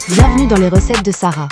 Bienvenue dans les recettes de Sarah.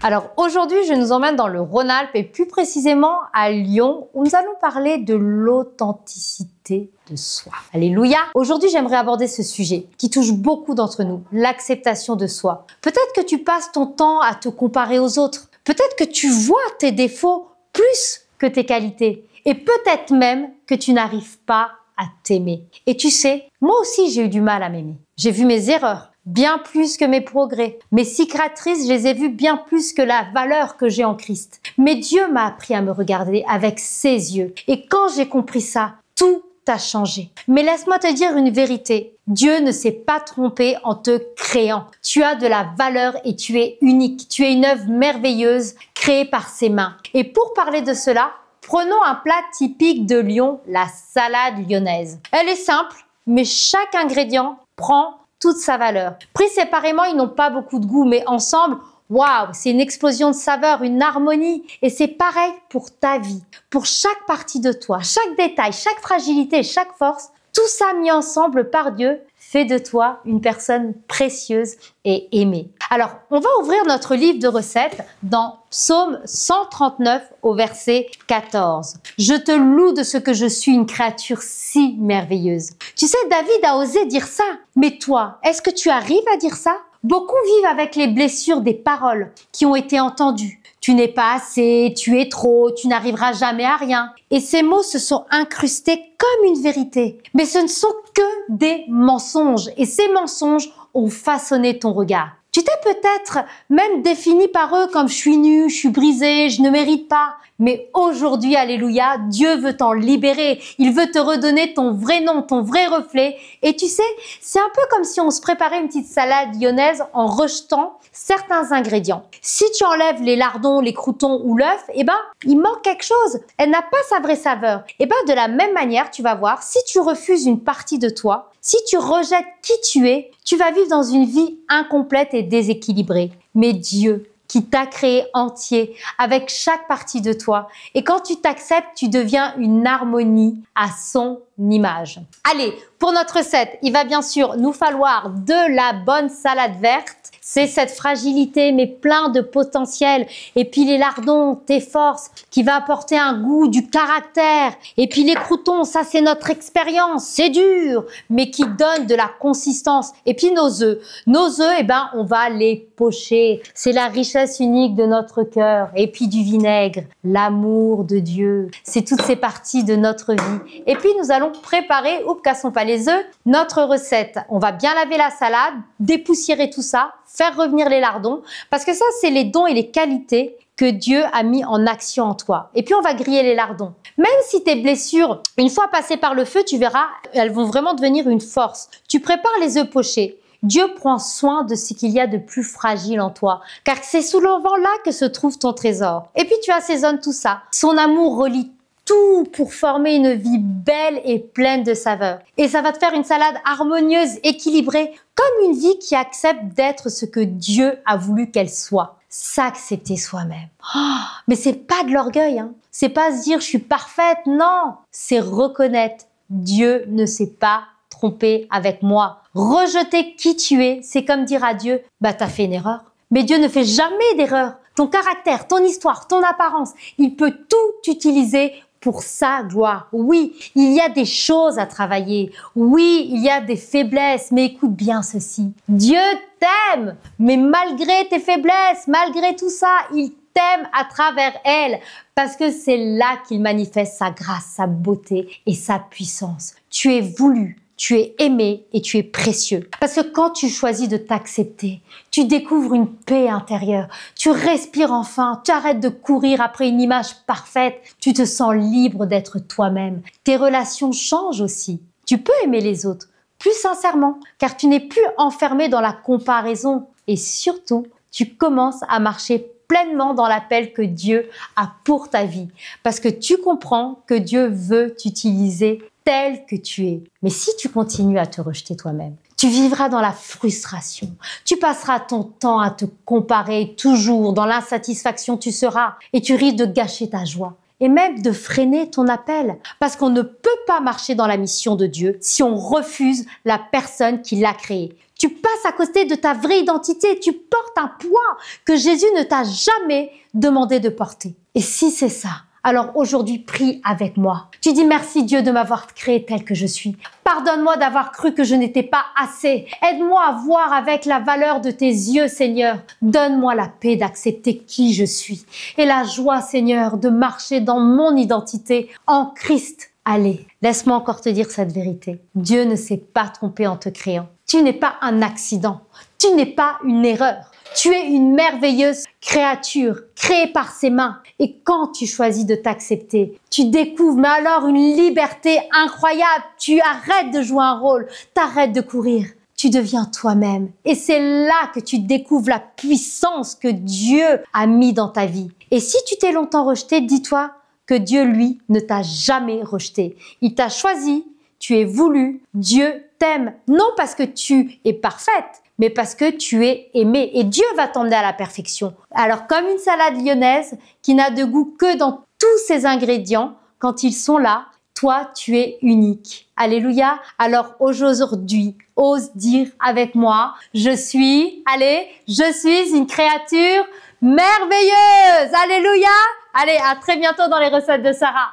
Alors aujourd'hui, je nous emmène dans le Rhône-Alpes et plus précisément à Lyon où nous allons parler de l'authenticité de soi. Alléluia! Aujourd'hui, j'aimerais aborder ce sujet qui touche beaucoup d'entre nous, l'acceptation de soi. Peut-être que tu passes ton temps à te comparer aux autres. Peut-être que tu vois tes défauts plus que tes qualités. Et peut-être même que tu n'arrives pas à t'aimer. Et tu sais, moi aussi j'ai eu du mal à m'aimer. J'ai vu mes erreurs bien plus que mes progrès. Mes cicatrices, je les ai vues bien plus que la valeur que j'ai en Christ. Mais Dieu m'a appris à me regarder avec ses yeux. Et quand j'ai compris ça, tout a changé. Mais laisse-moi te dire une vérité. Dieu ne s'est pas trompé en te créant. Tu as de la valeur et tu es unique. Tu es une œuvre merveilleuse créée par ses mains. Et pour parler de cela, prenons un plat typique de Lyon, la salade lyonnaise. Elle est simple, mais chaque ingrédient prend toute sa valeur. Pris séparément, ils n'ont pas beaucoup de goût, mais ensemble, waouh, c'est une explosion de saveurs, une harmonie. Et c'est pareil pour ta vie, pour chaque partie de toi, chaque détail, chaque fragilité, chaque force, tout ça mis ensemble par Dieu fait de toi une personne précieuse et aimée. Alors, on va ouvrir notre livre de recettes dans Psaume 139 au verset 14. Je te loue de ce que je suis une créature si merveilleuse. Tu sais, David a osé dire ça. Mais toi, est-ce que tu arrives à dire ça? Beaucoup vivent avec les blessures des paroles qui ont été entendues. Tu n'es pas assez, tu es trop, tu n'arriveras jamais à rien. Et ces mots se sont incrustés comme une vérité. Mais ce ne sont que des mensonges. Et ces mensonges ont façonné ton regard. Tu t'es peut-être même défini par eux comme je suis nu, je suis brisé, je ne mérite pas. Mais aujourd'hui, alléluia, Dieu veut t'en libérer. Il veut te redonner ton vrai nom, ton vrai reflet. Et tu sais, c'est un peu comme si on se préparait une petite salade lyonnaise en rejetant certains ingrédients. Si tu enlèves les lardons, les croûtons ou l'œuf, il manque quelque chose. Elle n'a pas sa vraie saveur. De la même manière, tu vas voir, si tu refuses une partie de toi, si tu rejettes qui tu es, tu vas vivre dans une vie incomplète et déséquilibrée. Mais Dieu, qui t'a créé entier avec chaque partie de toi. Et quand tu t'acceptes, tu deviens une harmonie à son image. Allez, pour notre recette, il va bien sûr nous falloir de la bonne salade verte. C'est cette fragilité, mais plein de potentiel. Et puis les lardons, tes forces, qui va apporter un goût, du caractère. Et puis les croûtons, ça c'est notre expérience. C'est dur, mais qui donne de la consistance. Et puis nos œufs. Nos œufs, on va les pocher. C'est la richesse unique de notre cœur. Et puis du vinaigre, l'amour de Dieu. C'est toutes ces parties de notre vie. Et puis nous allons préparer, cassons pas les œufs, notre recette. On va bien laver la salade, dépoussiérer tout ça, faire revenir les lardons, parce que ça, c'est les dons et les qualités que Dieu a mis en action en toi. Et puis, on va griller les lardons. Même si tes blessures, une fois passées par le feu, tu verras, elles vont vraiment devenir une force. Tu prépares les œufs pochés. Dieu prend soin de ce qu'il y a de plus fragile en toi, car c'est souvent là que se trouve ton trésor. Et puis, tu assaisonnes tout ça. Son amour relie tout pour former une vie belle et pleine de saveurs. Et ça va te faire une salade harmonieuse, équilibrée, comme une vie qui accepte d'être ce que Dieu a voulu qu'elle soit. S'accepter soi-même. Mais c'est pas de l'orgueil, hein. C'est pas se dire je suis parfaite, non. C'est reconnaître Dieu ne s'est pas trompé avec moi. Rejeter qui tu es, c'est comme dire à Dieu, t'as fait une erreur. Mais Dieu ne fait jamais d'erreur. Ton caractère, ton histoire, ton apparence, il peut tout utiliser pour sa gloire. Oui, il y a des choses à travailler. Oui, il y a des faiblesses, mais écoute bien ceci. Dieu t'aime, mais malgré tes faiblesses, malgré tout ça, il t'aime à travers elles, parce que c'est là qu'il manifeste sa grâce, sa beauté et sa puissance. Tu es voulu. Tu es aimé et tu es précieux. Parce que quand tu choisis de t'accepter, tu découvres une paix intérieure. Tu respires enfin, tu arrêtes de courir après une image parfaite. Tu te sens libre d'être toi-même. Tes relations changent aussi. Tu peux aimer les autres plus sincèrement, car tu n'es plus enfermé dans la comparaison. Et surtout, tu commences à marcher pleinement dans l'appel que Dieu a pour ta vie. Parce que tu comprends que Dieu veut t'utiliser tel que tu es. Mais si tu continues à te rejeter toi-même, tu vivras dans la frustration. Tu passeras ton temps à te comparer toujours. Dans l'insatisfaction, tu seras. Et tu risques de gâcher ta joie. Et même de freiner ton appel. Parce qu'on ne peut pas marcher dans la mission de Dieu si on refuse la personne qui l'a créé. Tu passes à côté de ta vraie identité. Tu portes un poids que Jésus ne t'a jamais demandé de porter. Et si c'est ça, alors aujourd'hui, prie avec moi. Tu dis merci Dieu de m'avoir créé tel que je suis. Pardonne-moi d'avoir cru que je n'étais pas assez. Aide-moi à voir avec la valeur de tes yeux, Seigneur. Donne-moi la paix d'accepter qui je suis et la joie, Seigneur, de marcher dans mon identité en Christ. Allez, laisse-moi encore te dire cette vérité. Dieu ne s'est pas trompé en te créant. Tu n'es pas un accident. Tu n'es pas une erreur. Tu es une merveilleuse créature créée par ses mains. Et quand tu choisis de t'accepter, tu découvres, mais alors une liberté incroyable. Tu arrêtes de jouer un rôle, t'arrêtes de courir. Tu deviens toi-même. Et c'est là que tu découvres la puissance que Dieu a mis dans ta vie. Et si tu t'es longtemps rejeté, dis-toi que Dieu, lui, ne t'a jamais rejeté. Il t'a choisi, tu es voulu, Dieu t'aime. Non parce que tu es parfaite, mais parce que tu es aimé. Et Dieu va t'emmener à la perfection. Alors, comme une salade lyonnaise qui n'a de goût que dans tous ses ingrédients, quand ils sont là, toi, tu es unique. Alléluia. Alors, aujourd'hui, ose dire avec moi, je suis une créature merveilleuse. Alléluia. Allez, à très bientôt dans les recettes de Sarah.